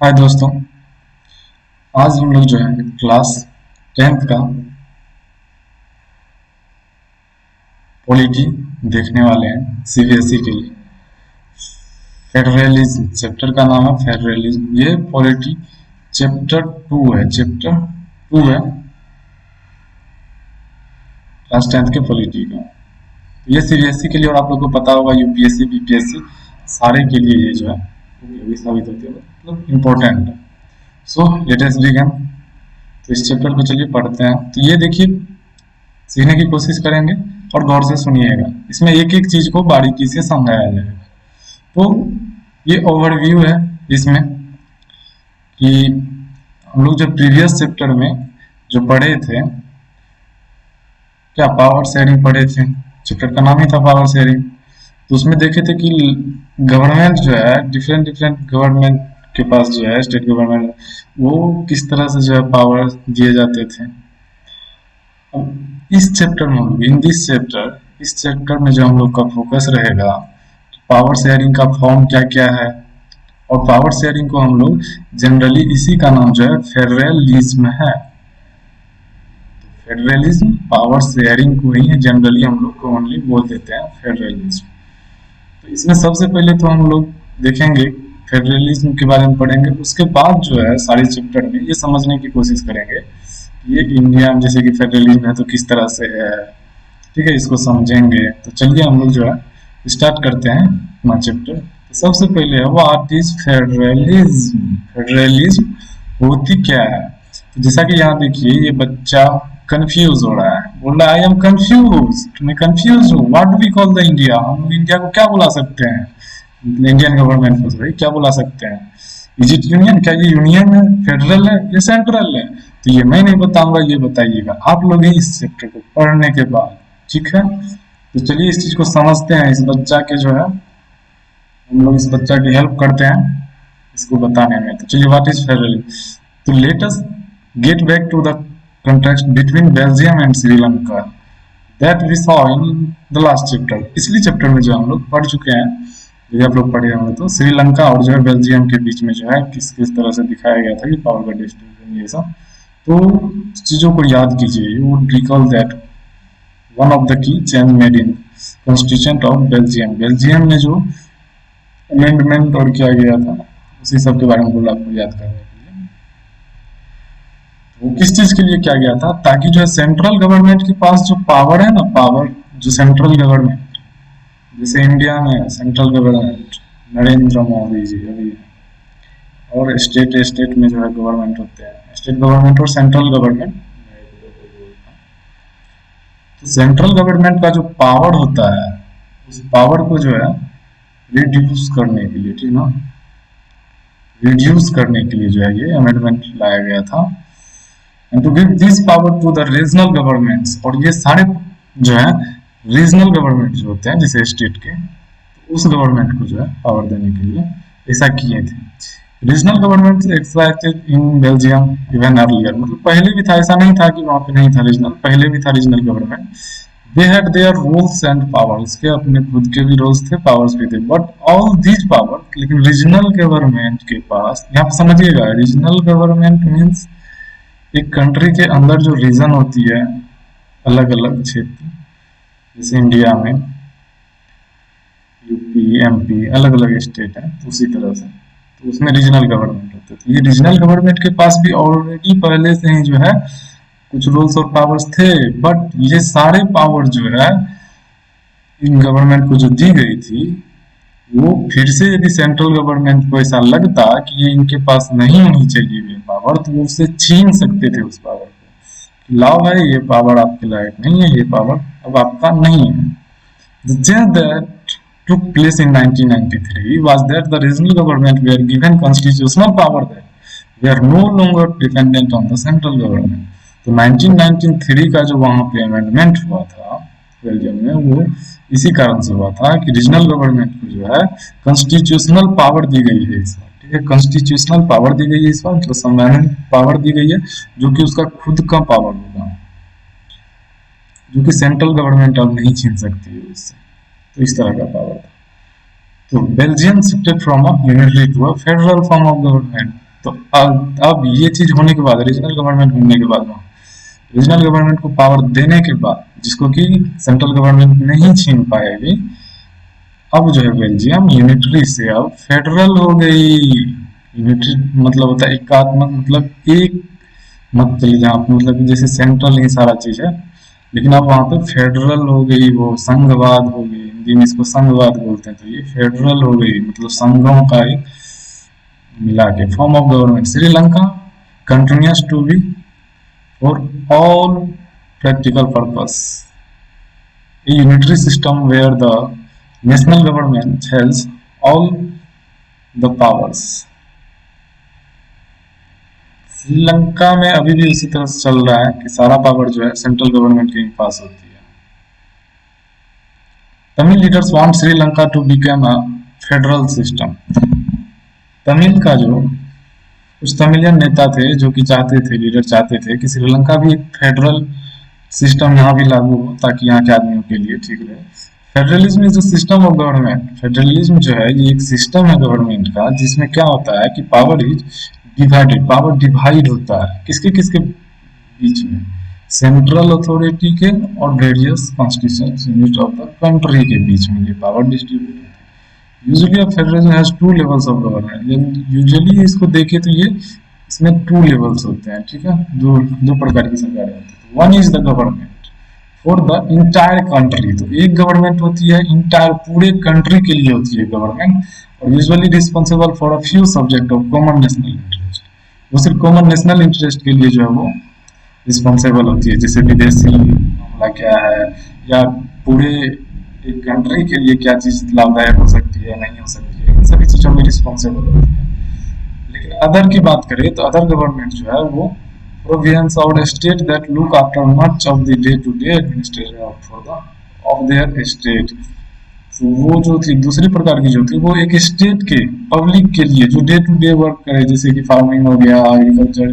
हाय दोस्तों। आज हम लोग जो है क्लास 10th का पॉलिटी देखने वाले हैं सीबीएसई के लिए। फेडरलिज्म चैप्टर का नाम है फेडरलिज्म। ये पॉलिटी चैप्टर 2 है। चैप्टर 2 है क्लास 10th के पॉलिटी का। ये सीबीएसई के लिए और आप लोग को पता होगा यूपीएससी बीपीएससी सारे के लिए ये जो है उपयोगी साबित होती है, मतलब इम्पोर्टेंट है। So let us begin. तो इस चैप्टर को चलिए पढ़ते हैं। तो ये देखिए, सीखने की कोशिश करेंगे और गौर से सुनिएगा। इसमें एक एक चीज को बारीकी से समझाया जाएगा। तो ये ओवरव्यू है इसमें कि हम लोग जब प्रीवियस चैप्टर में जो पढ़े थे, क्या पावर शेयरिंग पढ़े थे। चैप्टर का नाम ही था पावर शेयरिंग। तो उसमें देखे थे कि गवर्नमेंट जो है डिफरेंट डिफरेंट गवर्नमेंट के पास जो है स्टेट गवर्नमेंट, वो किस तरह से जो है पावर दिए जाते थे। अब इस चैप्टर में हम लोग इन दिस चैप्टर इस चैप्टर में जो हम लोग का फोकस रहेगा, पावर शेयरिंग का फॉर्म क्या क्या है। और पावर शेयरिंग को हम लोग जनरली इसी का नाम जो है फेडरलिज्म है। फेडरलिज्म पावर शेयरिंग को ही जनरली हम लोग को ओनली बोल देते हैं फेडरलिज्म। तो इसमें सबसे पहले तो हम लोग देखेंगे फेडरलिज्म के बारे में पढ़ेंगे। उसके बाद जो है सारे चैप्टर में ये समझने की कोशिश करेंगे ये इंडिया में जैसे कि फेडरलिज्म है तो किस तरह से है, ठीक है, इसको समझेंगे। तो चलिए हम लोग जो है स्टार्ट करते हैं अपना चैप्टर। तो सबसे पहले है व्हाट इज फेडरलिज्म। फेडरलिज्म होती क्या है। तो जैसा कि यहाँ देखिए ये बच्चा कंफ्यूज हो रहा है, बोल रहा है आई एम कंफ्यूज, मैं कंफ्यूज हूँ। What do we call the India, हम इंडिया को क्या बुला सकते हैं, इंडियन गवर्नमेंट को भाई क्या बुला सकते हैं। इज इट यूनियन, क्या ये यूनियन है, फेडरल है या सेंट्रल है। तो ये मैं नहीं बताऊंगा, ये बताइएगा आप लोग ही इस चैप्टर को पढ़ने के बाद, ठीक है। तो चलिए इस चीज को समझते हैं। इस बच्चा के जो है हम लोग इस बच्चा की हेल्प करते हैं इसको बताने में। तो चलिए व्हाट इज फेडरल। तो let us get back to the context between Belgium and Sri Lanka that we saw in the last chapter। पिछली चैप्टर में जो हम लोग पढ़ चुके हैं, यदि आप लोग पढ़े होंगे तो श्रीलंका और जो है बेल्जियम के बीच में जो है किस किस तरह से दिखाया गया था कि पावर का डिस्ट्रीब्यूशन ये सब। तो चीजों को याद कीजिए। You would recall that one of the की change made in constitution of Belgium. Belgium में जो अमेंडमेंट और किया गया था उसी सब के बारे में बोला आपको याद करने के लिए। वो किस चीज के लिए किया गया था, ताकि जो है सेंट्रल गवर्नमेंट के पास जो पावर है ना, पावर जो सेंट्रल गवर्नमेंट, जैसे इंडिया में सेंट्रल गवर्नमेंट नरेंद्र मोदी जी अभी, और स्टेट स्टेट में जो है गवर्नमेंट होते हैं, स्टेट गवर्नमेंट और सेंट्रल गवर्नमेंट। तो सेंट्रल गवर्नमेंट का जो पावर होता है उस पावर को जो है रिड्यूस करने के लिए, ठीक ना, रिड्यूस करने के लिए जो है ये अमेंडमेंट लाया गया था। And to give this power to the regional governments, और ये सारे जो है रीजनल गवर्नमेंट जो होते हैं जैसे स्टेट के, तो उस गवर्नमेंट को जो है पावर देने के लिए ऐसा किए थे। Regional government extracted in Belgium even earlier, मतलब पहले भी था, ऐसा नहीं था कि वहां पे नहीं था रीजनल, पहले भी था regional government. They had their rules and powers, के अपने खुद के भी रूल्स थे, पावर्स भी थे। बट ऑल दीज पावर, लेकिन रीजनल गवर्नमेंट के पास, यहाँ पे समझिएगा रीजनल गवर्नमेंट मीन्स एक कंट्री के अंदर जो रीजन होती है, अलग अलग क्षेत्र, जैसे इंडिया में यूपी एमपी अलग अलग स्टेट है, तो उसी तरह से तो उसमें रीजनल गवर्नमेंट होते थे। ये रीजनल गवर्नमेंट के पास भी ऑलरेडी पहले से ही जो है कुछ रूल्स और पावर्स थे। बट ये सारे पावर जो है इन गवर्नमेंट को जो दी गई थी, वो फिर से यदि सेंट्रल गवर्नमेंट को ऐसा लगता कि ये इनके पास नहीं होनी चाहिए ये पावर, तो वो उससे छीन सकते थे उस पावर को। लाओ है ये पावर आपके लायक नहीं है, ये पावर अब आपका नहीं है। The change that took place in 1993 was that the regional government were given constitutional power that they are no longer dependent on the central government। तो 1993 का जो वहां पे अमेंडमेंट हुआ था बेल्जियम में, वो इसी कारण से हुआ था कि रीजनल गवर्नमेंट को जो है कॉन्स्टिट्यूशनल पावर दी गई है इस बार, ठीक है, कॉन्स्टिट्यूशनल पावर दी गई है इस बार, मतलब संवैधानिक पावर दी गई है, जो कि उसका खुद का पावर होगा, जो कि सेंट्रल गवर्नमेंट अब नहीं छीन सकती है उससे। तो इस तरह का पावर था। तो Belgium shifted from a unitary to a federal form of government. तो अब ये चीज होने के बाद, रीजनल गवर्नमेंट होने के बाद, रीजनल गवर्नमेंट को पावर देने के बाद, जिसको कि सेंट्रल गवर्नमेंट नहीं छीन पाएगी, अब जो है बेल्जियम यूनिटरी से अब फेडरल हो गई। यूनिटरी मतलब होता है एकात्मक, मतलब एक मत चली जहाँ मतलब जैसे सेंट्रल ही सारा चीज है, लेकिन अब वहां पे फेडरल हो गई, वो संघवाद हो गई, हिंदी में इसको संघवाद बोलते हैं, तो ये फेडरल हो गई, मतलब संघों का एक मिला के form of government. Sri Lanka continues to be for all practical purpose a unitary system where the national government has all the powers। Sri Lanka में अभी भी उसी तरह से चल रहा है कि सारा पावर जो है सेंट्रल गवर्नमेंट के पास होती है। Tamil leaders want Sri Lanka to become a federal system. Tamil का जो कुछ तमिलियन नेता थे जो कि चाहते थे, लीडर चाहते थे कि श्रीलंका भी एक फेडरल सिस्टम यहाँ भी लागू हो ताकि यहाँ के आदमियों के लिए ठीक रहे। Federalism is a system of government. Federalism जो है ये एक सिस्टम है गवर्नमेंट का, जिसमें क्या होता है कि power is divided, power divide होता है किसके किसके बीच में, सेंट्रल अथॉरिटी के और various constitutional unit of the country के बीच में ये पावर डिस्ट्रीब्यूट होता है। Usually a federalism has two levels of government. Usually इसको देखें तो ये इसमें टू लेवल्स होते हैं, ठीक है, दो प्रकार की सरकारें होती है। One is the government for the entire country, तो एक गवर्नमेंट होती है इंटायर पूरे कंट्री के लिए होती है गवर्नमेंट, और usually responsible for a few subject of common national interest. वो सिर्फ कॉमन नेशनल इंटरेस्ट के लिए जो है वो रिस्पॉन्सिबल होती है, जैसे विदेशी मामला क्या है या पूरे एक कंट्री के लिए क्या चीज लाभदायक हो सकती है, नहीं हो सकती है, इन सभी चीजों में रिस्पॉन्सिबल होती है। लेकिन अदर की बात करें तो अदर गवर्नमेंट जो है वो provisions of the state that look after much of the day-to-day administration of their state। तो वो जो थी दूसरी प्रकार की जो थी वो एक स्टेट के पब्लिक के लिए जो डे टू डे वर्क करे, जैसे कि फार्मिंग हो गया, एग्रीकल्चर,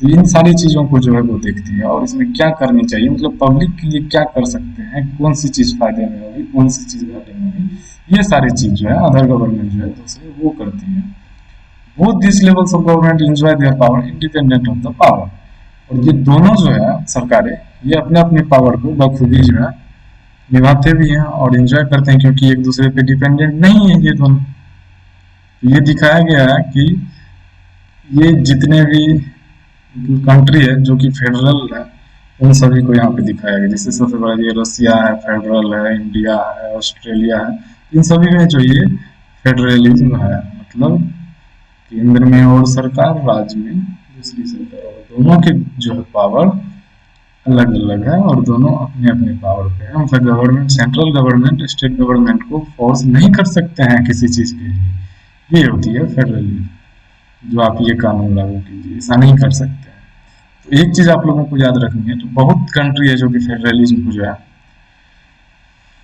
तो इन सारी चीजों को जो है वो देखती है और इसमें क्या करनी चाहिए, मतलब पब्लिक के लिए क्या कर सकते हैं, कौन सी चीज फायदे में होगी, कौन सी चीज घाटे में होगी, ये सारी चीज जो है अदर गवर्नमेंट जो है दूसरे वो करती है। Both these levels of government enjoy their power independent of the power। और ये दोनों जो है सरकारें ये अपने अपने पावर को बखूबी जो है निभाते भी हैं और एंजॉय करते हैं, क्योंकि एक दूसरे पे डिपेंडेंट नहीं है ये दोनों। तो ये दिखाया गया है कि ये जितने भी कंट्री है जो कि फेडरल है उन सभी को यहाँ पे दिखाया गया। जैसे सबसे बड़ा ये रसिया है, फेडरल है, इंडिया है, ऑस्ट्रेलिया है, इन सभी में जो ये फेडरलिज्म है, मतलब केंद्र में और सरकार, राज्य में दूसरी सरकार, और दोनों के जो है पावर अलग अलग है और दोनों अपने अपने पावर पे है। मतलब government, central government state government को फोर्स नहीं कर सकते हैं किसी चीज के लिए। ये होती है फेडरलिज्म, जो आप ये कानून लागू कीजिए, ऐसा नहीं कर सकते हैं। तो एक चीज आप लोगों को याद रखनी है, तो बहुत कंट्री है जो कि फेडरलिज्म को जो है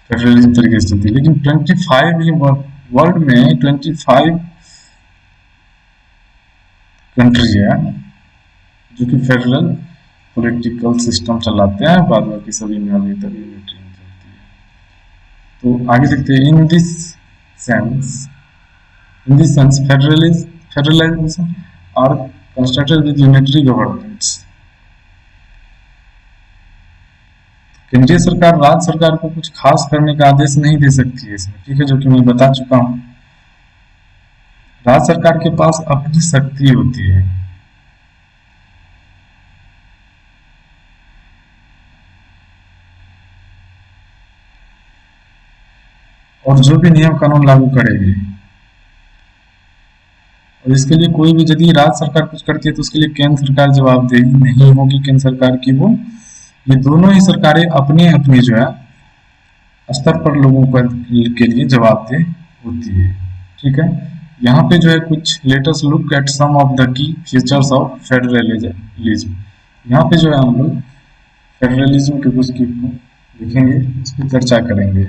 फेडरलिज्म तरीके से चलती है, लेकिन 25 वर्ल्ड में 25 कंट्री है जो कि फेडरल पॉलिटिकल सिस्टम चलाते हैं, बाद बाकी सभी में अभी तक यूनिटरी चलती है। तो आगे देखते हैं। In this sense federalism are constructed with unitary governments. केंद्रीय सरकार राज्य सरकार को कुछ खास करने का आदेश नहीं दे सकती है इसमें, ठीक है, जो कि मैं बता चुका हूं। राज्य सरकार के पास अपनी शक्ति होती है, और जो भी नियम कानून लागू करेगी, और इसके लिए कोई भी यदि राज्य सरकार कुछ करती है तो उसके लिए केंद्र सरकार जवाबदेही नहीं होगी केंद्र सरकार की। वो ये दोनों ही सरकारें अपने अपने जो है स्तर पर लोगों के लिए जवाबदेह होती है, ठीक है। यहाँ पे जो है कुछ latest look at some of the key features of federalism. यहाँ पे जो है हम लोग फेडरलिज्म के कुछ की देखेंगे, इस पर चर्चा करेंगे।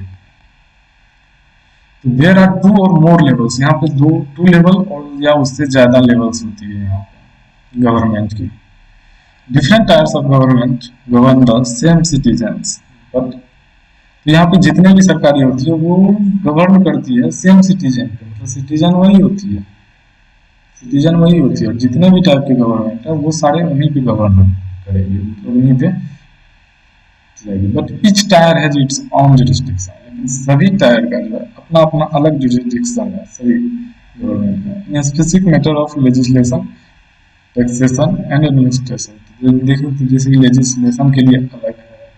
तो देयर आर 2 और मोर लेवल्स, यहाँ पे टू लेवल और या उससे ज्यादा लेवल्स होती है यहाँ पे गवर्नमेंट की। Different types of government govern the same citizens, but तो यहाँ पे जितने भी सरकारी होती है वो गवर्न करती है सेम सिटीजन को, मतलब सिटीजन वही होती है, सिटीजन वही होती है, और जितने भी टाइप की गवर्नमेंट है वो सारे उन्हीं पे गवर्न करेगी, मतलब उन्हीं पे चलेगी। But each tyre has its own jurisdiction, लेकिन सभी टायर का जो है अपना अपना अलग जुरिस्डिक्शन है सभी गवर्नमेंट में, in specific matter of legislation, taxation and administration. देखो तो जैसे लेजिस्लेशन के लिए अलग है,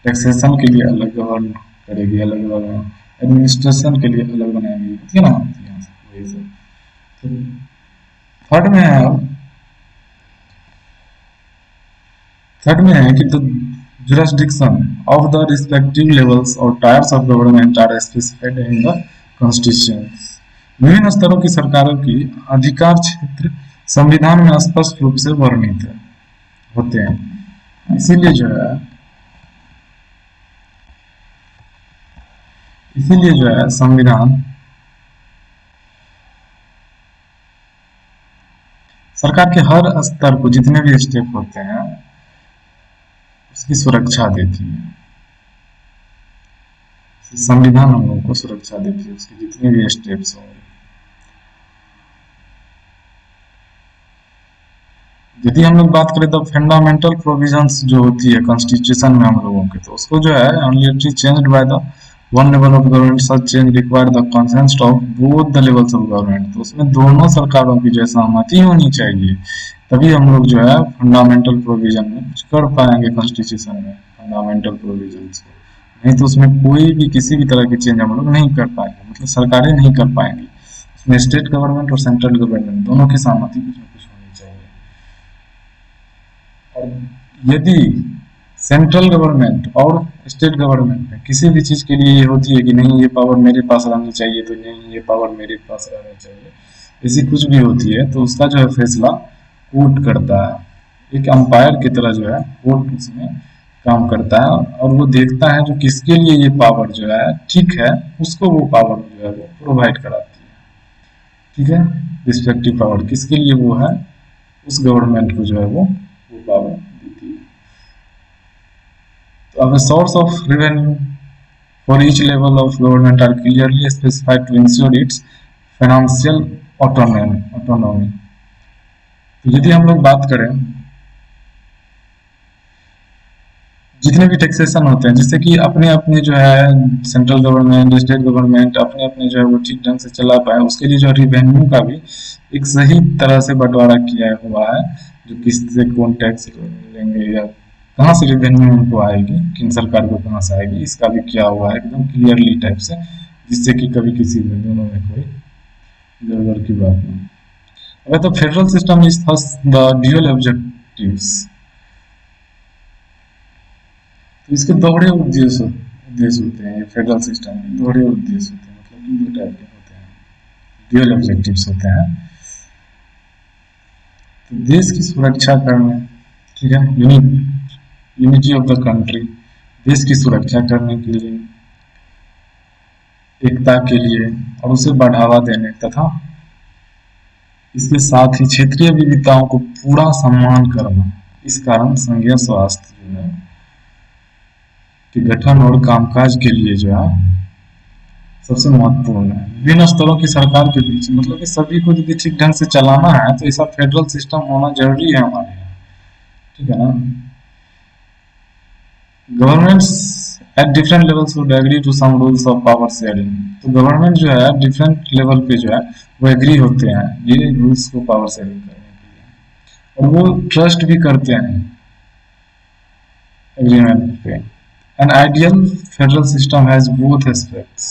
टैक्सेशन के लिए अलग गवर्न करेगी, अलग गवर्नमेंट एडमिनिस्ट्रेशन के लिए अलग बनाएगी, ठीक है ना, वही से। तो थर्ड में है, थर्ड में है कि the jurisdiction of the respective levels or tiers of government are specified in the constitutions। विभिन्न स्तरों की सरकारों की अधिकार क्षेत्र संविधान में स्पष्ट रूप से वर्णित होते हैं। इसीलिए जो है संविधान सरकार के हर स्तर को, जितने भी स्टेप होते हैं, उसकी सुरक्षा देती है। संविधान हम लोगों को सुरक्षा देती है, उसके जितने भी स्टेप्स हो। यदि हम लोग बात करें तो फंडामेंटल प्रोविजंस जो होती है कॉन्स्टिट्यूशन में हम लोगों के, तो उसको जो है only changed by the one level of government, such change require the consent of both the levels of government. तो उसमें दोनों सरकारों की जो है सहमति होनी चाहिए, तभी हम लोग जो है फंडामेंटल प्रोविजन में कुछ कर पाएंगे कॉन्स्टिट्यूशन में, फंडामेंटल प्रोविजंस को। नहीं तो उसमें कोई भी किसी भी तरह की चेंज हम लोग नहीं कर पाएंगे, मतलब सरकारें नहीं कर पाएंगी। उसमें स्टेट गवर्नमेंट और सेंट्रल गवर्नमेंट दोनों की सहमति कुछ ना कुछ होनी चाहिए। और यदि सेंट्रल गवर्नमेंट और स्टेट गवर्नमेंट में किसी भी चीज के लिए ये होती है कि नहीं ये पावर मेरे पास रहनी चाहिए, तो नहीं ये पावर मेरे पास रहनी चाहिए, ऐसी कुछ भी होती है, तो उसका जो है फैसला कोर्ट करता है। एक अंपायर की तरह जो है कोर्ट उसमें काम करता है, और वो देखता है जो किसके लिए ये पावर जो है ठीक है, उसको वो पावर जो है वो प्रोवाइड कराती है, ठीक है। रिस्पेक्टिव पावर किसके लिए वो है, उस गवर्नमेंट को जो है वो पावर देती है। तो अब source of revenue for each level of government are clearly specified to ensure its financial autonomy. तो यदि हम लोग बात करें जितने भी टैक्सेशन होते हैं, जिससे कि अपने अपने जो है सेंट्रल गवर्नमेंट, स्टेट गवर्नमेंट अपने अपने जो है वो ठीक ढंग से चला पाए, उसके लिए जो रिवेन्यू का भी एक सही तरह से बंटवारा किया हुआ है, जो किससे कौन टैक्स लेंगे या कहाँ से रेवेन्यू उनको आएगी, किन सरकार को कहाँ से आएगी, इसका भी किया हुआ है एकदम क्लियरली टाइप से, जिससे कि कभी किसी में दोनों में कोई गड़बड़ की बात नहीं। अगर तो federal system is thus the dual objectives, तो इसके दोहरे उद्देश्य होते हैं। ये फेडरल सिस्टम के दोहरे उद्देश्य होते हैं, मतलब कि दो टाइप के होते हैं, ड्यूअल ऑब्जेक्टिव्स होते हैं। तो देश की सुरक्षा करने, ठीक है, यूनिटी ऑफ द कंट्री, देश की सुरक्षा करने के लिए, एकता के लिए और उसे बढ़ावा देने तथा इसके साथ ही क्षेत्रीय विविधताओं को पूरा सम्मान करना। इस कारण संघीय स्वास्थ्य जो है के गठन और कामकाज के लिए जो है सबसे महत्वपूर्ण है। विभिन्न स्तरों की सरकार के बीच, मतलब कि सभी को यदि ठीक ढंग से चलाना है तो ऐसा फेडरल सिस्टम होना जरूरी है हमारे यहाँ, ठीक है ना। Governments at different levels would agree to some rules of power sharing. तो गवर्नमेंट जो है डिफरेंट लेवल पे जो है वो एग्री होते हैं ये रूल्स को पावर शेयरिंग करने के लिए, और वो ट्रस्ट भी करते हैं एग्रीमेंट पे। An ideal federal system has both aspects,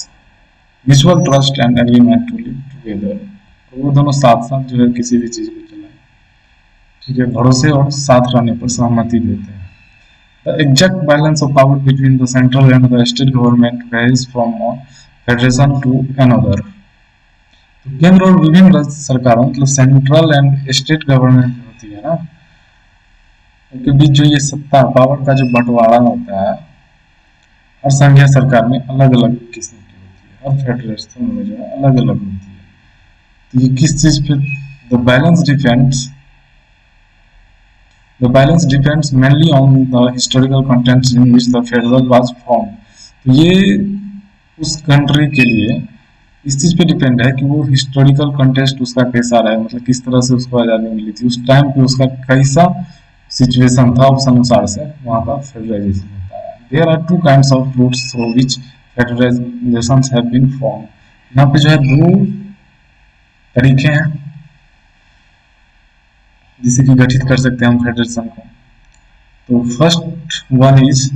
mutual trust and agreement to live together। तो वो दोनों साथ साथ जो है किसी भी चीज को चलाएं, ठीक है, भरोसे और साथ रहने पर सहमति देते हैं। The exact balance of power between the central and the state government varies from one federation to another। तो केंद्र और विभिन्न राज्य सरकारों, मतलब सेंट्रल एंड स्टेट गवर्नमेंट होती है ना, उनके बीच जो ये सत्ता पावर का जो बंटवारा होता है हर संघीय सरकार में अलग अलग किस्म की होती है, हर फेडरेशन में जो है अलग अलग होती है। तो ये किस चीज पे the balance depends mainly on the historical contents in which the federal was form. तो ये उस कंट्री के लिए इस चीज पे डिपेंड है कि वो हिस्टोरिकल कंटेस्ट उसका कैसा रहा है, मतलब किस तरह से उसको आजादी मिली थी, उस टाइम पे उसका कैसा सिचुएशन था, उस अनुसार से वहाँ का फेडरलाइजेशन होता है। There are two kinds of routes through which federalizations have been form. यहाँ पे जो है दो तरीके हैं जिसे कि गठित कर सकते हैं हम फेडरेशन को। तो फर्स्ट वन इज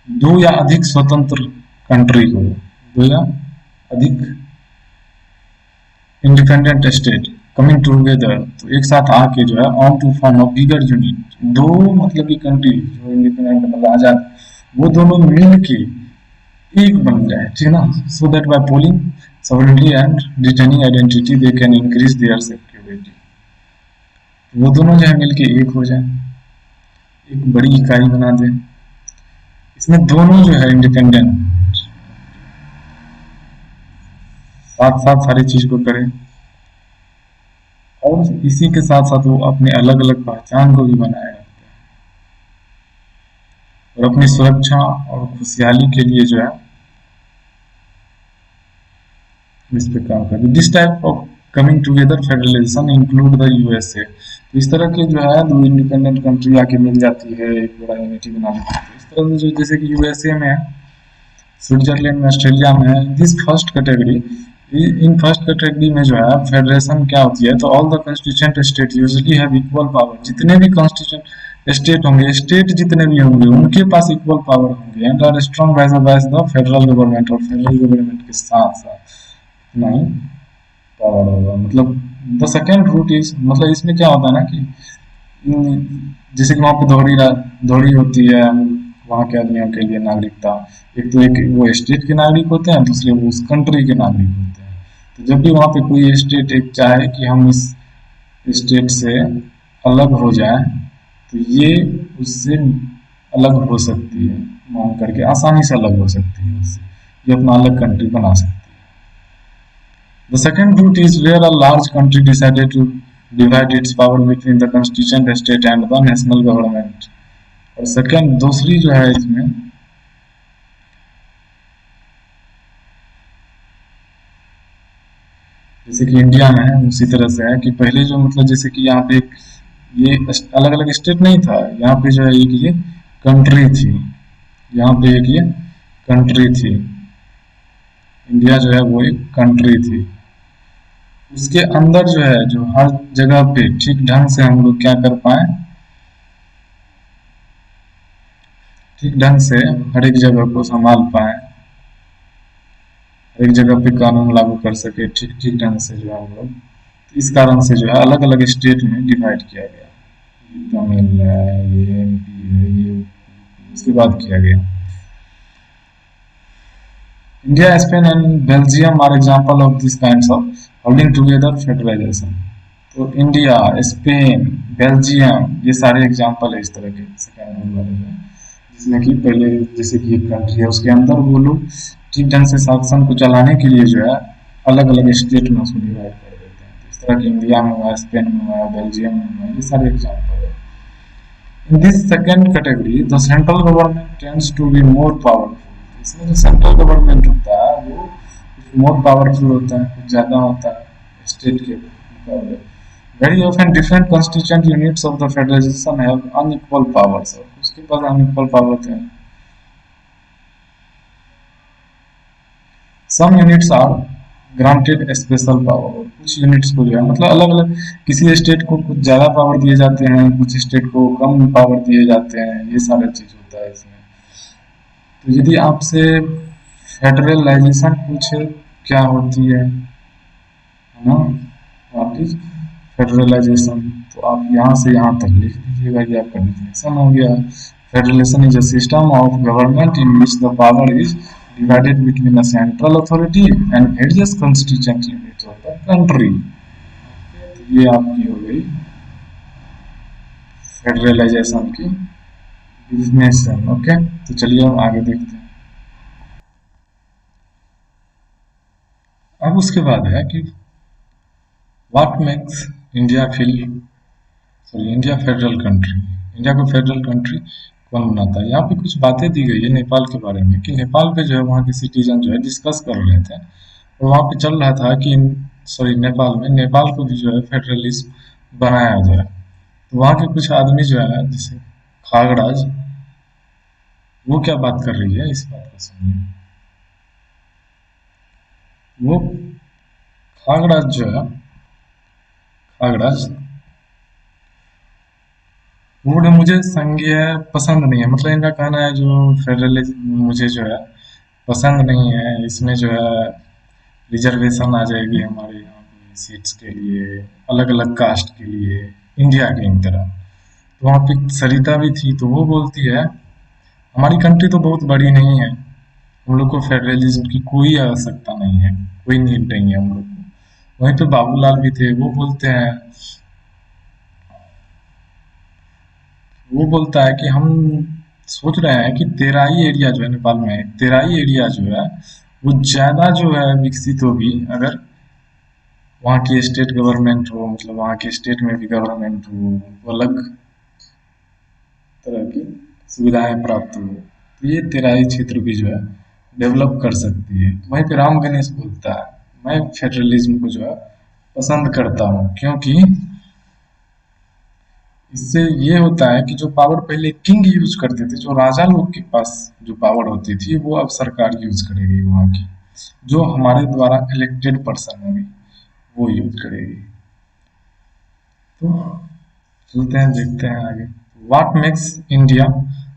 दो या अधिक स्वतंत्र कंट्री को, दो या अधिक इंडिपेंडेंट स्टेट कमिंग टूगेदर, तो एक साथ आके जो है on to form a bigger unit, दो मतलब की कंट्री जो इंडिपेंडेंट मतलब आजाद, वो दोनों मिल के एक बन जाए, ठीक है ना, so that bye polling sovereignty and retaining identity they can increase their security. वो दोनों जो है मिलके एक हो जाए, एक बड़ी इकाई बना दे, इसमें दोनों जो है इंडिपेंडेंट साथ साथ सारी चीज को करें, और इसी के साथ साथ वो अपने अलग अलग पहचान को भी बनाए रखते हैं और अपनी सुरक्षा और खुशहाली के लिए जो है इस पे काम करते। This type of coming together federalism include the USA. तो इस तरह के जो है दो इंडिपेंडेंट कंट्री आके मिल जाती है, एक बड़ा यूनिटी बना लेती है। इस तरह से जो जैसे कि यूएसए में है, स्विट्जरलैंड में, ऑस्ट्रेलिया में है, this first category, in first category में जो है फेडरेशन क्या होती है, तो all the constituent state usually have equal power. जितने भी कॉन्स्टिट्यूएंट स्टेट होंगे, स्टेट जितने भी होंगे उनके पास इक्वल पावर होंगे and are strong by the federal government, और फेडरल गवर्नमेंट के साथ साथ नहीं पावर होगा। मतलब द सेकेंड रूट इज, मतलब इसमें क्या होता है ना कि जैसे कि वहाँ पे दौड़ी होती है वहाँ के आदमियों के लिए नागरिकता, एक तो एक वो स्टेट के नागरिक होते हैं, दूसरे वो उस कंट्री के नागरिक होते हैं। तो जब भी वहाँ पे कोई स्टेट एक चाहे कि हम इस स्टेट से अलग हो जाए, तो ये उससे अलग हो सकती है, मांग करके आसानी से अलग हो सकती है उससे, ये अपना अलग कंट्री बना सकती है। The second route is where a large country decided to divide its power between the constituent state and the national government। और सेकेंड दूसरी जो है इसमें, जैसे कि इंडिया में है उसी तरह से है कि पहले जो मतलब जैसे कि यहाँ पे ये अलग अलग स्टेट नहीं था, यहाँ पे जो है एक ये कंट्री थी, यहाँ पे एक ये कंट्री थी, इंडिया जो है वो एक कंट्री थी। उसके अंदर जो है जो हर जगह पे ठीक ढंग से हम लोग क्या कर पाए, ठीक ढंग से हर एक जगह को संभाल पाए, एक जगह पे कानून लागू कर सके ठीक ठीक ढंग से जो है हम लोग, इस कारण से जो है अलग अलग स्टेट में डिवाइड किया गया। तमिल है, ये एमपी है, ये उसके बाद किया गया। India, Spain and Belgium are example of this kinds of holding together federalization. तो इंडिया, स्पेन, बेल्जियम ये सारे एग्जांपल है इस तरह के सेकेंड वर्ल्ड वाले में, जिसमें कि पहले जैसे कि एक कंट्री है उसके अंदर वो लोग ठीक ढंग से शासन को चलाने के लिए जो है अलग अलग स्टेट में उसको डिवाइड कर देते हैं। तो इस तरह की इंडिया में हुआ, स्पेन में हुआ, बेल्जियम में हुआ, ये सारे एग्जाम्पल है। In this second category the central government tends to be more powerful. इसमें जो सेंट्रल गवर्नमेंट होता है वो मोर पावरफुल होता है, कुछ ज़्यादा होता है स्टेट के मुकाबले। Very often different constituent units of the federation have unequal powers। उसके पास unequal power होते हैं। Some units are granted a special power। कुछ यूनिट्स को जो है मतलब अलग अलग, किसी स्टेट को कुछ ज़्यादा पावर दिए जाते हैं, कुछ स्टेट को कम पावर दिए जाते हैं, ये सारा चीज़ होता है इसमें। तो यदि आपसे फेडरलाइजेशन पूछे क्या होती है ना, व्हाट इज फेडरलाइजेशन, तो आप यहाँ से यहाँ तक लिख दीजिएगा कि आपका डेफिनेशन हो गया। Federation is a system of government in which the power is divided between a central authority and various constituent units of the country। तो ये आपकी हो गई फेडरलाइजेशन की डेफिनेशन। ओके, तो चलिए हम आगे देखते हैं। अब उसके बाद है कि what makes India federal country. India को फेडरल कंट्री कौन बनाता है। यहाँ पे कुछ बातें दी गई है नेपाल के बारे में कि नेपाल पे जो है वहाँ के सिटीजन जो है डिस्कस कर रहे थे, और वहाँ पे चल रहा था कि सॉरी नेपाल में, नेपाल को भी जो है फेडरलिज्म बनाया जाए। तो वहाँ के कुछ आदमी जो है जैसे खागड़ाज, वो क्या बात कर रही है इस बात को सुनिए। वो खागड़ाज जो है, खागड़ाज वो बोले मुझे संघीय पसंद नहीं है, मतलब इनका कहना है जो फेडरलिज्म मुझे जो है पसंद नहीं है, इसमें जो है रिजर्वेशन आ जाएगी हमारे यहाँ पे सीट्स के लिए, अलग अलग कास्ट के लिए, इंडिया की तरह। तो वहाँ पे सरिता भी थी, तो वो बोलती है हमारी कंट्री तो बहुत बड़ी नहीं है, हम लोग को फेडरलिज्म की कोई आवश्यकता नहीं है, कोई नीड नहीं है हम लोग को। वहीं पे बाबूलाल भी थे, वो बोलते हैं, वो बोलता है कि हम सोच रहे हैं कि तेराई एरिया जो है नेपाल में, तेराई एरिया जो है वो ज्यादा जो है विकसित होगी अगर वहाँ की स्टेट गवर्नमेंट हो, मतलब वहाँ के स्टेट में भी गवर्नमेंट हो, वो अलग तरह की सुविधाएं प्राप्त हो, तो ये तेराई क्षेत्र भी जो है डेवलप कर सकती है। वहीं पे राम गणेश बोलता है मैं फेडरलिज्म को जो है पसंद करता हूँ, क्योंकि इससे ये होता है कि जो पावर पहले किंग यूज करते थे, जो राजा लोग के पास जो पावर होती थी, वो अब सरकार यूज करेगी वहाँ की, जो हमारे द्वारा इलेक्टेड पर्सन होगी वो यूज करेगी। तो चलते हैं देखते हैं आगे, what makes India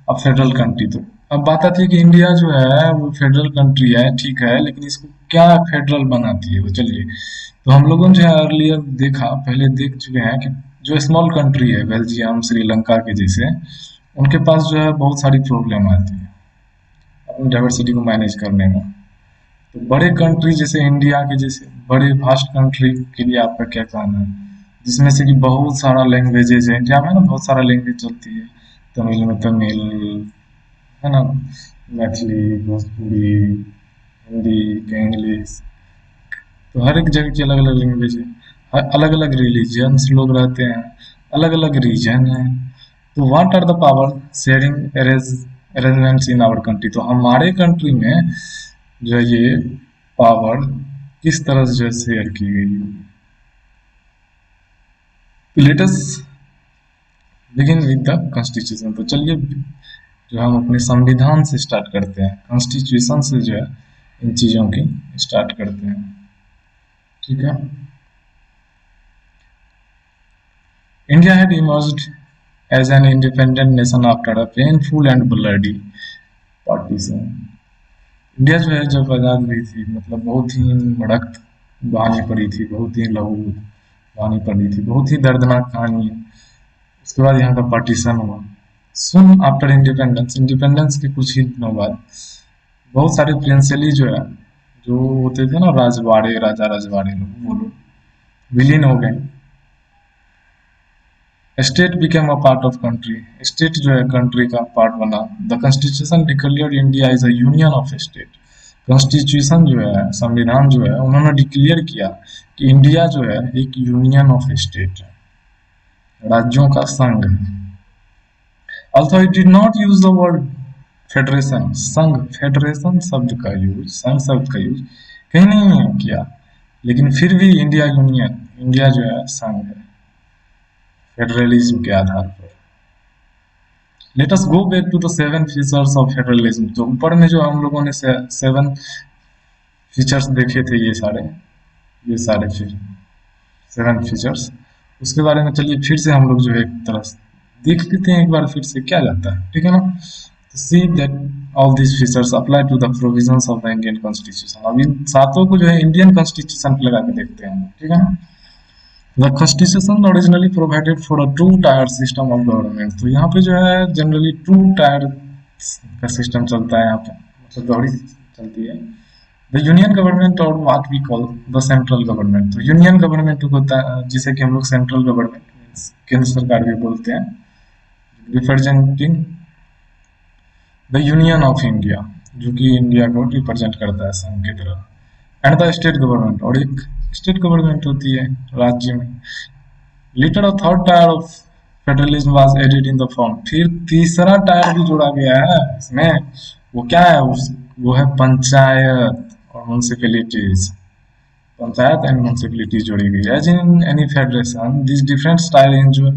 a federal country. तो अब बात आती है कि इंडिया जो है वो फेडरल कंट्री है, ठीक है, लेकिन इसको क्या फेडरल बनाती है। तो चलिए, तो हम लोगों ने जो है अर्लियर देखा, पहले देख चुके हैं कि जो स्मॉल कंट्री है बेल्जियम श्रीलंका के जैसे, उनके पास जो है बहुत सारी प्रॉब्लम आती है अपनी डाइवर्सिटी को मैनेज करने में। तो बड़े कंट्री जैसे इंडिया के जैसे बड़े फास्ट कंट्री के लिए आपका क्या कहना है, जिसमें से कि बहुत सारा लैंग्वेजेज है, इंडिया में ना बहुत सारा लैंग्वेज चलती है, तमिल में तमिल है ना, मैथिली, भोजपुरी, हिंदी का इंग्लिश, तो हर एक जगह की अलग अलग लैंग्वेज है, अलग अलग रिलीजियंस लोग रहते हैं, अलग अलग रीजन है। तो what are the power sharing arrangements in our country. तो हमारे कंट्री में जो है ये पावर किस तरह से जो है शेयर की गई है। Let us begin with the constitution. तो चलिए जो हम अपने संविधान से स्टार्ट करते हैं, कॉन्स्टिट्यूशन से जो है इन चीजों की स्टार्ट करते हैं, ठीक है। India had emerged as an independent nation after a painful and bloody partition। India जो है जब आजाद हुई थी, मतलब बहुत ही रक्त बहानी पड़ी थी, बहुत ही लहू बहानी पड़ी थी, बहुत ही दर्दनाक कहानी है। उसके बाद यहाँ का पार्टीशन हुआ। सुन आफ्टर इंडिपेंडेंस, इंडिपेंडेंस के कुछ ही दिनों बाद बहुत सारे प्रिंसली जो है, जो होते थे ना राजवाड़े, राजा रजवाड़े लोग, वो लोग विलीन हो गए। State became a part of country, state जो है कंट्री का पार्ट बना। The constitution declared India is a union of state. Constitution जो है, संविधान जो है, उन्होंने डिक्लेयर किया कि इंडिया जो है एक यूनियन ऑफ स्टेट है, राज्यों का संघ है। Also it did not use the word federation, संघ, फेडरेशन शब्द का यूज, संघ शब्द का यूज कहीं नहीं किया, लेकिन फिर भी इंडिया यूनियन, इंडिया जो है संघ है फेडरलिज्म के आधार पर। Let us go back to the seven features of federalism. तो ऊपर में जो हम लोगों ने सेवन फीचर्स देखे थे, ये सारे फिर सेवन फीचर्स, उसके बारे में चलिए फिर से हम लोग जो है एक तरह देख लेते हैं एक बार फिर से क्या जाता है, ठीक है ना। तो see that all this features apply to the provisions of the Indian constitution. अब इन सातों को जो है इंडियन कॉन्स्टिट्यूशन पे लगा के देखते हैं, ठीक है ना। The Constitution originally provided for a two-tier system of government। तो यहाँ पे जो है जनरली टू टायर का सिस्टम चलता है यहाँ पे, मतलब दौड़ी चलती है। द यूनियन गवर्नमेंट और what we call the central government. तो यूनियन गवर्नमेंट होता है जिसे कि हम लोग सेंट्रल गवर्नमेंट, केंद्र सरकार भी बोलते हैं, representing the union of India, जो कि इंडिया को रिप्रेजेंट करता है संघ की तरह। एंड द स्टेट गवर्नमेंट, और एक स्टेट गवर्नमेंट होती है राज्य में। Later a third tier of federalism was added in the form. फिर तीसरा टायर भी जोड़ा गया है इसमें, वो क्या है वो है पंचायत और म्युनिसिपैलिटीज। पंचायत एंड म्युनिसिपैलिटीज जोड़ी गई है। As in any federation this different style enjoy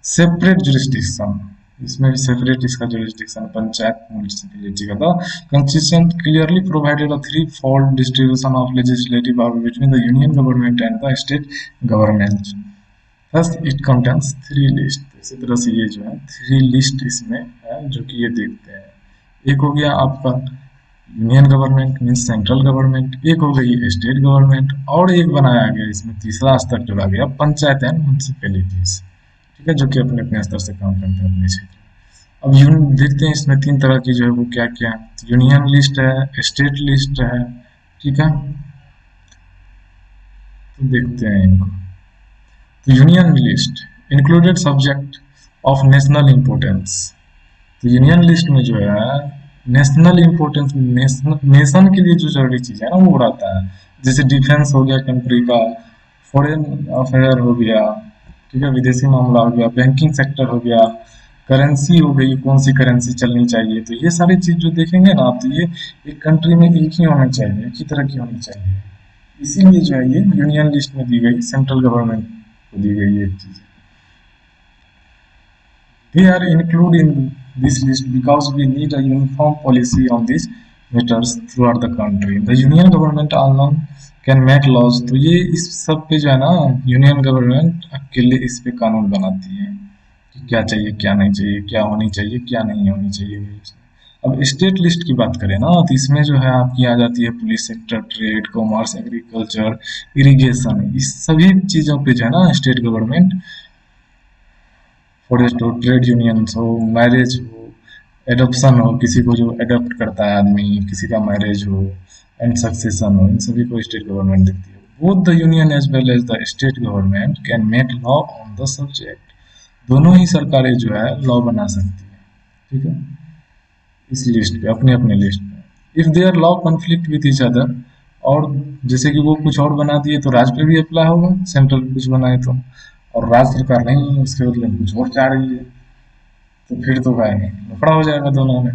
separate jurisdiction. इसमें भी सेपरेट इसका जुरिस्डिक्शन पंचायत म्युनिसिपैलिटी का था। Constitution clearly provided a three fold distribution of legislative power between the union government and the state government. First it contains three list. इसी तरह से ये जो है थ्री लिस्ट इसमें है जो कि ये देखते हैं। एक हो गया आपका union government means central government, एक हो गई स्टेट गवर्नमेंट, और एक बनाया गया इसमें तीसरा स्तर जोड़ा गया पंचायत एंड म्युनिसिपैलिटीज। ठीक है, जो कि अपने अपने स्तर से काम करते हैं अपने क्षेत्र। अब यूनियन देखते हैं इसमें तीन तरह की जो है वो क्या क्या है। यूनियन लिस्ट है, स्टेट लिस्ट है। ठीक है, तो देखते हैं इनको। तो union list included subject of national importance. तो यूनियन लिस्ट में जो है नेशनल इम्पोर्टेंस, नेशन के लिए जो जरूरी चीज है ना वो रहता है। जैसे डिफेंस हो गया कंट्री का, फॉरेन अफेयर हो गया, ठीक है, विदेशी मामला हो गया, बैंकिंग सेक्टर हो गया, करेंसी हो गई, कौन सी करेंसी चलनी चाहिए। तो ये सारी चीज जो देखेंगे ना आप, तो ये एक कंट्री में एक ही होना चाहिए, एक ही तरह की होनी चाहिए। इसीलिए जो है ये यूनियन लिस्ट में दी गई, सेंट्रल गवर्नमेंट को दी गई ये चीज। They are included in this list because we need a uniform policy on these matters throughout the country. The union government alone can make laws. तो ये इस सब पे जो है ना यूनियन गवर्नमेंट अकेले इस पे कानून बनाती है कि क्या चाहिए क्या नहीं चाहिए, क्या होनी चाहिए क्या नहीं होनी चाहिए। अब स्टेट लिस्ट की बात करें ना तो इसमें जो है आपकी आ जाती है police sector, trade, commerce, agriculture, irrigation. इस सभी चीजों पे जो है ना स्टेट गवर्नमेंट, फॉरेस्ट हो, ट्रेड यूनियंस हो, मैरिज हो, एडॉप्शन हो, किसी को जो एडॉप्ट करता है आदमी, किसी का मैरिज हो, एंड सक्सेशन हो, इन सभी को स्टेट गवर्नमेंट देखती है। Both the union as well as the state government can make law on the subject. दोनों ही सरकारें जो है लॉ बना सकती है, ठीक है, इस लिस्ट पे, अपने अपने लिस्ट पे। If their law conflict with each other, और जैसे कि वो कुछ और बना दिए तो राज्य पे भी अप्लाई होगा, सेंट्रल कुछ बनाए तो, और राज्य सरकार नहीं उसके बदले में कुछ और चाह रही है, तो फिर तो भाई लफड़ा हो जाएगा दोनों में।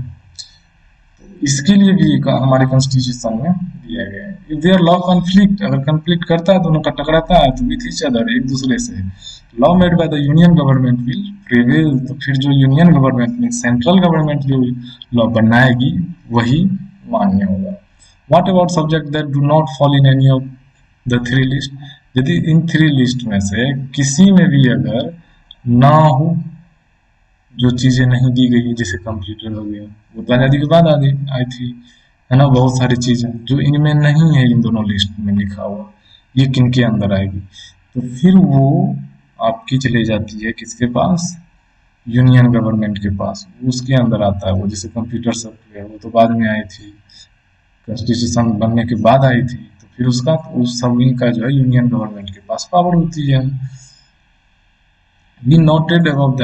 इसके लिए भी हमारे कॉन्स्टिट्यूशन में दिया गया है। इफ देयर लॉ कॉन्फ्लिक्ट, अगर कॉन्फ्लिक्ट करता है दोनों का, टकराता है तो विथ ईच अदर, एक दूसरे से, law made by the union government will prevail. तो फिर जो यूनियन गवर्नमेंट में सेंट्रल गवर्नमेंट जो लॉ बनाएगी वही मान्य होगा। What about subject that do not fall in any of the three list. यदि इन थ्री लिस्ट में से किसी में भी अगर ना हो, जो चीजें नहीं दी गई है, जैसे कंप्यूटर हो गया, वो तो आजादी के बाद आ गई आई थी, है ना, बहुत सारी चीजें जो इनमें नहीं है, इन दोनों लिस्ट में लिखा हुआ, ये किन के अंदर आएगी, तो फिर वो आपकी चली जाती है किसके पास, यूनियन गवर्नमेंट के पास, उसके अंदर आता है वो। जैसे कंप्यूटर सॉफ्टवेयर वो तो बाद में आई थी, कॉन्स्टिट्यूशन बनने के बाद आई थी, तो फिर उसका उस सभी का जो है यूनियन गवर्नमेंट के पास पावर होती है। We noted above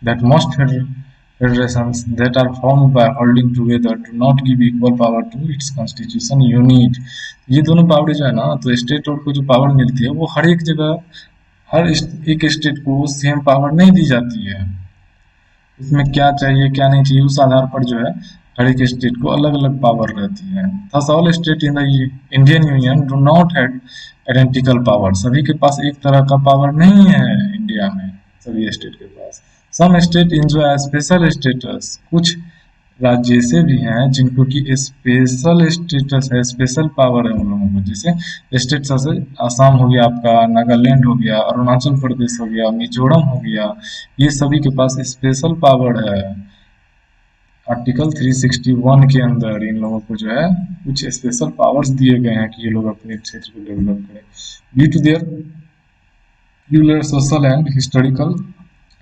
that most federations that are formed by holding together do not give equal power to its constitution unit. ये दोनों पावर जो है ना, तो स्टेट को जो पावर मिलती है वो हर एक जगह, हर एक स्टेट को सेम पावर नहीं दी जाती है। उसमें क्या चाहिए क्या नहीं चाहिए उस आधार पर जो है हर एक स्टेट को अलग अलग पावर रहती है। Thus all states in the Indian Union do not have identical power. सभी के पास एक तरह का पावर नहीं है इंडिया में, सभी स्टेट के पास। Some state enjoy special status, कुछ राज्य ऐसे भी हैं जिनको की स्पेशल स्टेटस है, स्पेशल पावर है उन लोगों को। जैसे स्टेट जैसे आसाम हो गया आपका, नागालैंड हो गया, अरुणाचल प्रदेश हो गया, मिजोरम हो गया, ये सभी के पास स्पेशल पावर है। आर्टिकल 361 के अंदर इन लोगों को जो है कुछ स्पेशल पावर्स दिए गए हैं कि ये लोग अपने क्षेत्र को डेवलप करें, due to their peculiar social and historical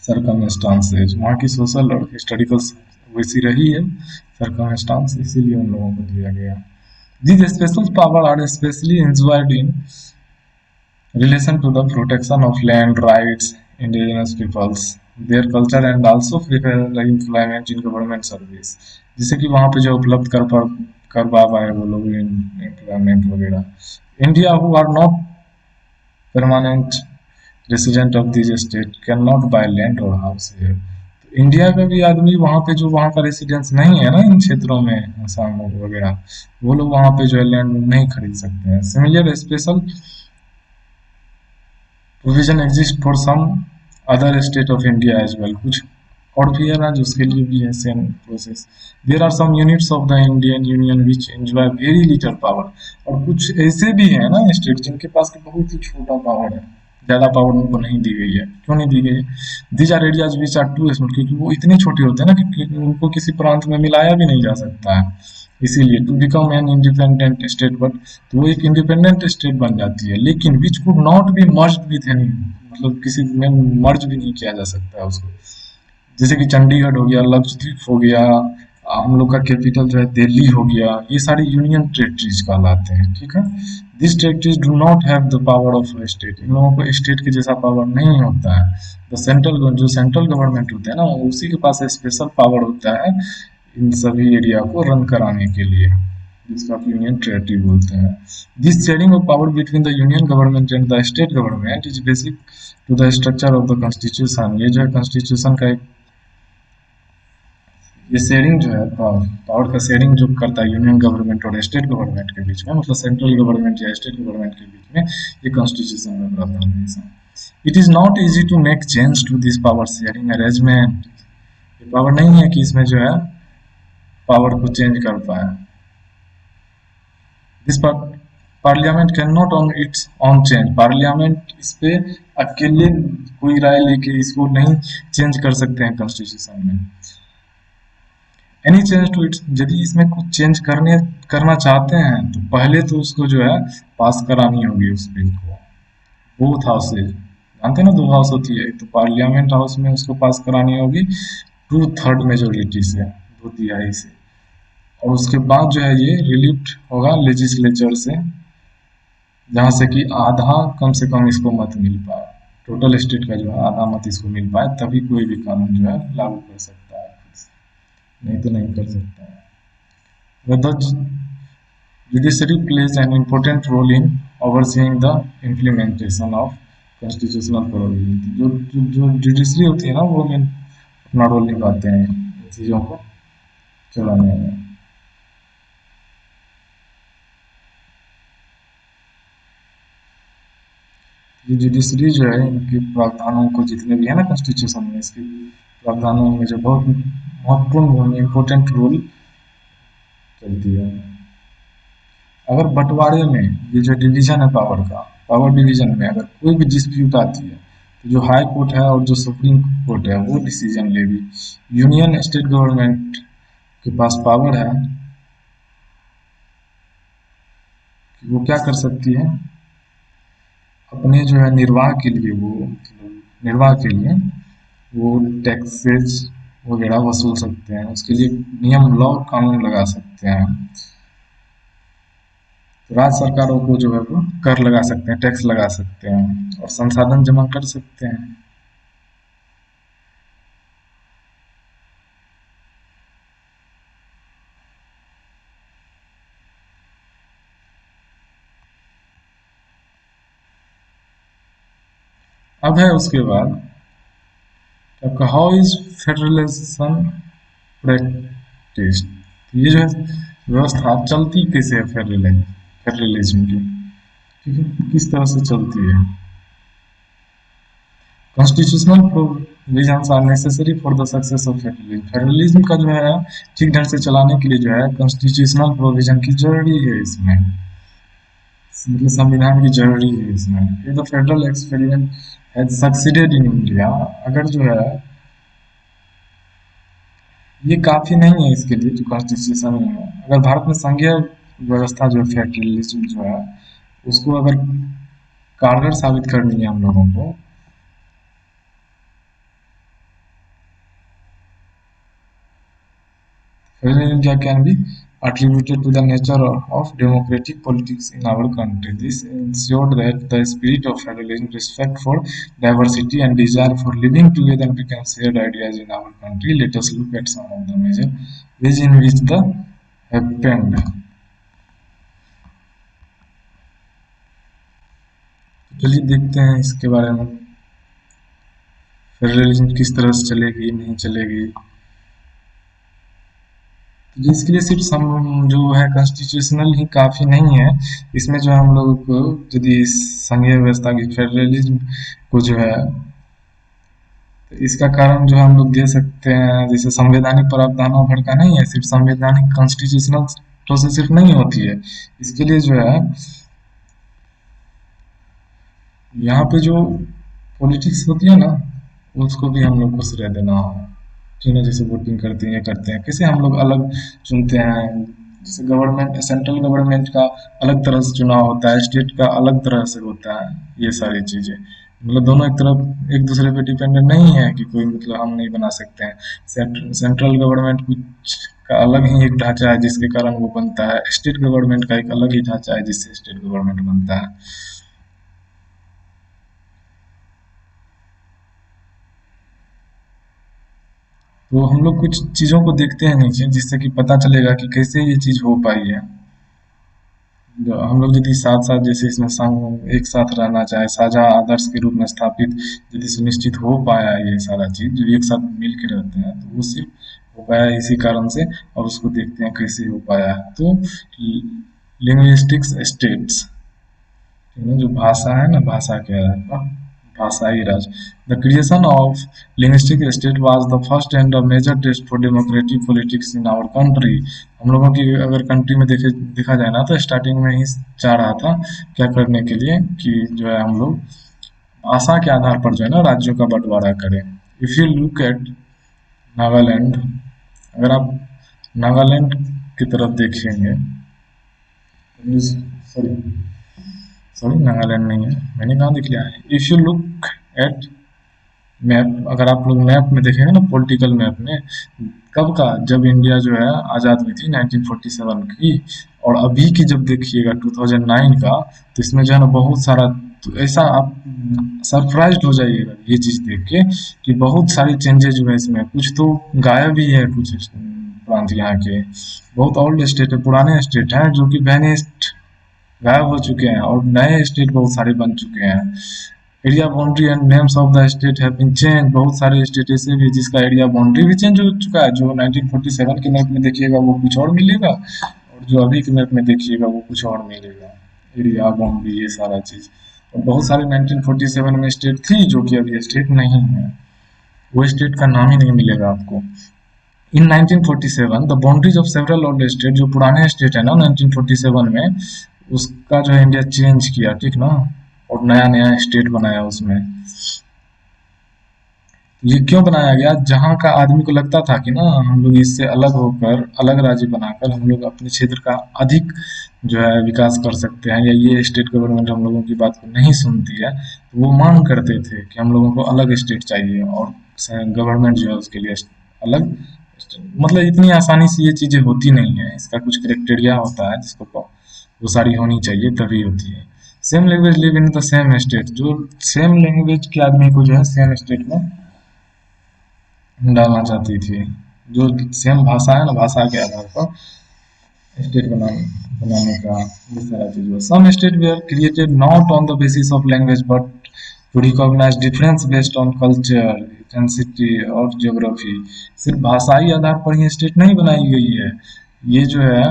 circumstances। वहाँ की सोशल और हिस्टोरिकल वैसी रही है सर्कमस्टांस, इसीलिए उन लोगों को दिया गया। These special power are especially enjoyed in relation to the protection of land rights, indigenous peoples, their culture and also prepare employment in government service। जिससे कि वहाँ पे जो उपलब्ध कर पाए वो लोग एम्प्लॉयमेंट वगैरह। India who are not permanent resident of this state can not by land और हाउस हियर। तो इंडिया का भी आदमी वहाँ पे जो वहाँ का रेसिडेंस नहीं है ना इन क्षेत्रों में आसाम वगैरह, वो लोग वहाँ पे जो है लैंड नहीं खरीद सकते हैं। Similar special provision exist for some other state of India as well. कुछ और भी है राज्य उसके लिए भी है same process. There are some units of the Indian union which enjoy very little power. और कुछ ऐसे भी है ना स्टेट जिनके पास बहुत ही छोटा पावर है, ज्यादा पावर उनको नहीं दी गई है। क्यों नहीं दी गई है? These are areas which are too small, क्योंकि वो इतने छोटे होते हैं ना कि उनको किसी प्रांत में मिलाया भी नहीं जा सकता है। इसीलिए to become an independent state, but तो वो एक इंडिपेंडेंट स्टेट बन जाती है, लेकिन which could not be merged with any, मतलब किसी में मर्ज भी नहीं किया जा सकता है उसको। जैसे कि चंडीगढ़ हो गया, लक्षद्वीप हो गया, हम लोग का कैपिटल जो है दिल्ली हो गया, ये सारी यूनियन टेरिटरीज कहलाते हैं। ठीक है, this territories do not have the power of state. इन लोगों को स्टेट के जैसा पावर नहीं होता है। द सेंट्रल जो सेंट्रल गवर्नमेंट होते हैं ना, उसी के पास स्पेशल पावर होता है इन सभी एरिया को रन कराने के लिए, जिसको आप यूनियन टेरिटरी बोलते हैं। This sharing of power between the union government and the state government is basic to the structure of the constitution. ये जो है कॉन्स्टिट्यूशन का एक, ये शेयरिंग जो है पावर का शेयरिंग जो करता है यूनियन गवर्नमेंट और स्टेट गवर्नमेंट के बीच में, मतलब सेंट्रल गवर्नमेंट या स्टेट गवर्नमेंट के बीच में, ये कॉन्स्टिट्यूशन में प्रावधान है। It is not easy to make change to this power sharing arrangement. ये पावर नहीं है कि इसमें जो है पावर को चेंज कर पाए। This parliament can not on it's on change. Parliament इस पे अकेले कोई राय लेके इसको नहीं चेंज कर सकते हैं कॉन्स्टिट्यूशन में। एनी चेंज टू इट्स, यदि इसमें कुछ चेंज करना चाहते हैं तो पहले तो उसको जो है पास करानी होगी उस बिल को बोथ हाउसेज। जानते हैं ना, दो हाउस होती है, तो पार्लियामेंट हाउस में उसको पास करानी होगी 2/3 मेजोरिटी से, 2/3 से। और उसके बाद जो है ये रिलीव्ड होगा लेजिस्लेचर से, जहाँ से कि आधा कम से कम इसको मत मिल पाए, टोटल स्टेट का जो है आधा मत इसको मिल पाए, तभी कोई भी कानून जो है लागू कर सकता है, नहीं तो नहीं कर सकता है। The judiciary plays an important role in overseeing the implementation of constitutional provisions। जो जुडिशरी होती है ना, वो मेन अपना रोल निभाते हैं इन चीज़ों को चलाने में। ये जुडिशरी जो है इनके प्रावधानों को, जितने भी है ना कॉन्स्टिट्यूशन में, इसके प्रावधानों में जो बहुत महत्वपूर्ण इम्पोर्टेंट रोल चलती है। अगर बंटवारे में ये जो डिवीजन है पावर का, पावर डिवीजन में अगर कोई भी डिस्प्यूट आती है तो जो हाई कोर्ट है और जो सुप्रीम कोर्ट है वो डिसीजन लेगी। यूनियन स्टेट गवर्नमेंट के पास पावर है कि वो क्या कर सकती है, अपने जो है निर्वाह के लिए, वो निर्वाह के लिए वो टैक्सेस वगैरह वसूल सकते हैं, उसके लिए नियम लॉ कानून लगा सकते हैं। तो राज्य सरकारों को जो है वो कर लगा सकते हैं, टैक्स लगा सकते हैं और संसाधन जमा कर सकते हैं। अब है उसके बाद आपका हाउ इज फेडरलिज्म प्रैक्टिस। ये जो है व्यवस्था चलती कैसे है फेडरलिज्म की, ठीक है, किस तरह से चलती है। Constitutional provisions are necessary for the success of federalism. Federalism का जो है ठीक ढंग से चलाने के लिए जो है कॉन्स्टिट्यूशनल प्रोविजन की जरूरी है इसमें, मतलब संविधान की जरूरी है इसमें। ये the federal experiment has succeeded in India. अगर जो है ये काफी नहीं है इसके लिए जो कॉन्स्टिट्यूशन है, अगर भारत में संघीय व्यवस्था जो फेडरलिज्म जो है उसको अगर कारगर साबित करनी है हम लोगों को, federal India can be attributed to the nature of democratic politics in our country. This ensured that the spirit of federalism, respect for diversity, and desire for living together became shared ideas in our country. Let us look at some of the major ways in which the happened. चलिए देखते हैं इसके बारे में। Federalism किस तरह से चलेगी नहीं चलेगी। तो जिसके लिए सिर्फ हम जो है कॉन्स्टिट्यूशनल ही काफ़ी नहीं है, इसमें जो हम लोगों को यदि संघीय व्यवस्था की फेडरलिज्म को जो है, तो इसका कारण जो हम लोग दे सकते हैं, जैसे संवैधानिक प्रावधानों भर का नहीं है, सिर्फ संवैधानिक कॉन्स्टिट्यूशनल प्रोसेस सिर्फ नहीं होती है। इसके लिए जो है यहाँ पे जो पॉलिटिक्स होती है ना, उसको भी हम लोग को श्रेय देना हो, ठीक है। जैसे वोटिंग करते हैं, ये करते हैं, कैसे हम लोग अलग चुनते हैं। जैसे गवर्नमेंट, सेंट्रल गवर्नमेंट का अलग तरह से चुनाव होता है, स्टेट का अलग तरह से होता है। ये सारी चीज़ें मतलब दोनों एक तरफ एक दूसरे पे डिपेंडेंट नहीं है कि कोई मतलब हम नहीं बना सकते हैं। सेंट्रल गवर्नमेंट कुछ का अलग ही एक ढांचा है जिसके कारण वो बनता है, स्टेट गवर्नमेंट का एक अलग ही ढांचा है जिससे स्टेट गवर्नमेंट बनता है। तो हम लोग कुछ चीज़ों को देखते हैं नीचे, जिससे कि पता चलेगा कि कैसे ये चीज़ हो पाई है। हम लोग यदि साथ साथ जैसे इसमें संग एक साथ रहना चाहे, साझा आदर्श के रूप में स्थापित यदि सुनिश्चित हो पाया ये सारा चीज़, जो एक साथ मिल के रहते हैं, तो वो सिर्फ हो पाया इसी कारण से। और उसको देखते हैं कैसे हो पाया है। तो लिंग्विस्टिक्स स्टेट्स, जो भाषा है ना, भाषा के आधार पर भाषाई राज। The creation of linguistic state was the first and a major test for democratic politics in our country. हम लोगों की अगर कंट्री में देखा जाए ना, तो स्टार्टिंग में ही चाह रहा था क्या करने के लिए कि जो है हम लोग भाषा के आधार पर जो है ना राज्यों का बंटवारा करें। If you look at Nagaland, अगर आप नागालैंड की तरफ देखेंगे, सॉरी सॉरी नागालैंड नहीं है, मैंने कहाँ देख लिया है। If you look at map, अगर आप लोग मैप में देखेंगे ना, पॉलिटिकल मैप में, कब का, जब इंडिया जो है आज़ाद हुई थी 1947 की, और अभी की जब देखिएगा 2009 का, तो इसमें जो है ना बहुत सारा, तो ऐसा आप सरप्राइज्ड हो जाइएगा ये चीज़ देख के कि बहुत सारी चेंजेज हुए इसमें। कुछ तो गायब ही है, कुछ प्रांत यहाँ के बहुत ओल्ड स्टेट है, पुराने स्टेट हैं जो कि वैनिस्ड, गायब हो चुके हैं, और नए स्टेट बहुत सारे बन चुके हैं। Area boundary and names of the state have been change, बहुत सारे स्टेट ऐसे भी जिसका एरिया बाउंड्री भी चेंज हो चुका है। जो 1947 के मैप में देखिएगा वो कुछ और मिलेगा, और जो अभी के मैप में देखिएगा वो कुछ और मिलेगा, एरिया बाउंड्री ये सारा चीज़। और बहुत सारे 1947 में स्टेट थी जो कि अभी स्टेट नहीं है, वो स्टेट का नाम ही नहीं मिलेगा आपको। इन 1947 the boundaries of several old state, जो पुराने स्टेट है ना 1947 में, उसका जो है इंडिया चेंज किया, ठीक ना, और नया नया स्टेट बनाया उसमें। ये क्यों बनाया गया, जहाँ का आदमी को लगता था कि ना हम लोग इससे अलग होकर, अलग राज्य बनाकर हम लोग अपने क्षेत्र का अधिक जो है विकास कर सकते हैं, या ये स्टेट गवर्नमेंट हम लोगों की बात को नहीं सुनती है, तो वो मांग करते थे कि हम लोगों को अलग स्टेट चाहिए, और गवर्नमेंट जो है उसके लिए अलग। मतलब इतनी आसानी से ये चीज़ें होती नहीं है, इसका कुछ क्राइटेरिया होता है जिसको वो सारी होनी चाहिए तभी होती है। Same language live in the same state, जो सेम लैंग्वेज के आदमी को जो है सेम स्टेट में डालना चाहती थी। जो सेम भाषा है ना, भाषा के आधार पर स्टेट बनाने का ये सारा चीज हुआ। Some state were created not on the basis of language but to recognise difference based on culture, intensity और ज्योग्राफी। सिर्फ भाषाई आधार पर ही स्टेट नहीं बनाई गई है, ये जो है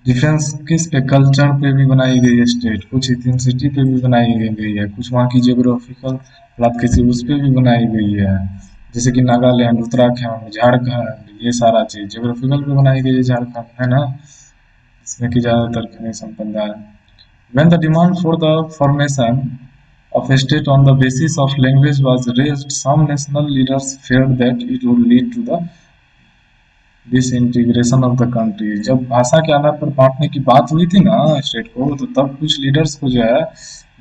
डिफरेंस किस पे, कल्चर पे भी बनाई गई है स्टेट, कुछ इथेंसिटी पे भी बनाई गई है, कुछ वहाँ की जियोग्राफिकल बात किसी उस पे भी बनाई गई है। जैसे कि नागालैंड, उत्तराखंड, झारखंड, ये सारा चीज जियोग्राफिकल पे बनाई गई है, झारखंड है ना, इसमें की ज़्यादातर खनिज संपदा है। When the demand for the formation of a state on the basis of language was raised, some national leaders feared that it would lead to the disintegration of the country. जब भाषा के आधार पर बांटने की बात हुई थी ना स्टेट को, तो तब कुछ लीडर्स को जो है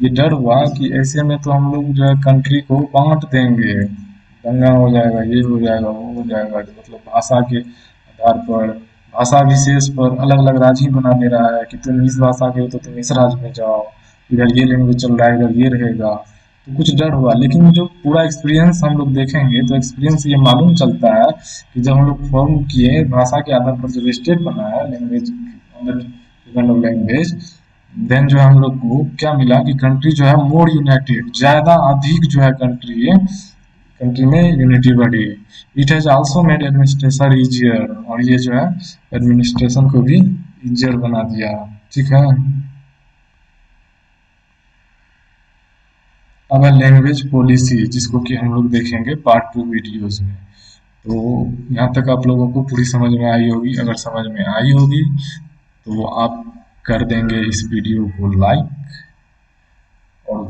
ये डर हुआ कि ऐसे में तो हम लोग जो है कंट्री को बांट देंगे, दंगा हो जाएगा, ये हो जाएगा, वो हो जाएगा। मतलब भाषा के आधार पर, भाषा विशेष पर अलग अलग राज्य ही बना दे रहा है कि तुम इस भाषा के हो तो तुम इस राज्य में जाओ, इधर ये लैंग्वेज चल रहा है, इधर ये रहेगा। तो कुछ डर हुआ, लेकिन जो पूरा एक्सपीरियंस हम लोग देखेंगे तो एक्सपीरियंस ये मालूम चलता है कि जब हम लोग फॉर्म किए भाषा के आधार पर, जब स्टेट बना है लैंग्वेज लैंग्वेज, देन जो है हम लोग को क्या मिला कि कंट्री जो है मोर यूनाइटेड, ज्यादा अधिक जो है कंट्री में यूनिटी बढ़ी। It has also made administration easier, और ये जो है एडमिनिस्ट्रेशन को भी इजियर बना दिया। ठीक है। अब है लैंग्वेज पॉलिसी, जिसको कि हम लोग देखेंगे पार्ट 2 वीडियोस में। तो यहाँ तक आप लोगों को पूरी समझ में आई होगी। अगर समझ में आई होगी तो आप कर देंगे इस वीडियो को लाइक और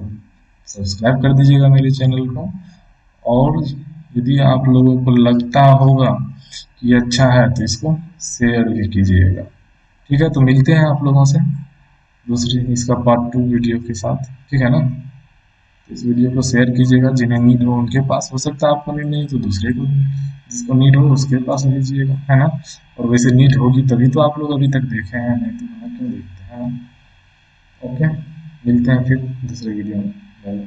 सब्सक्राइब कर दीजिएगा मेरे चैनल को। और यदि आप लोगों को लगता होगा कि अच्छा है तो इसको शेयर भी कीजिएगा। ठीक है, तो मिलते हैं आप लोगों से दूसरी इसका पार्ट 2 वीडियो के साथ। ठीक है ना। तो इस वीडियो को शेयर कीजिएगा, जिन्हें नीड हो उनके पास, हो सकता है आपको नीड नहीं तो दूसरे को, जिसको नीड हो उसके पास भेजिएगा, है ना। और वैसे नीड होगी तभी तो आप लोग अभी तक देखे हैं, नहीं तो मैं क्यों देखते हैं ना। ओके, मिलते हैं फिर दूसरे वीडियो में। बाय।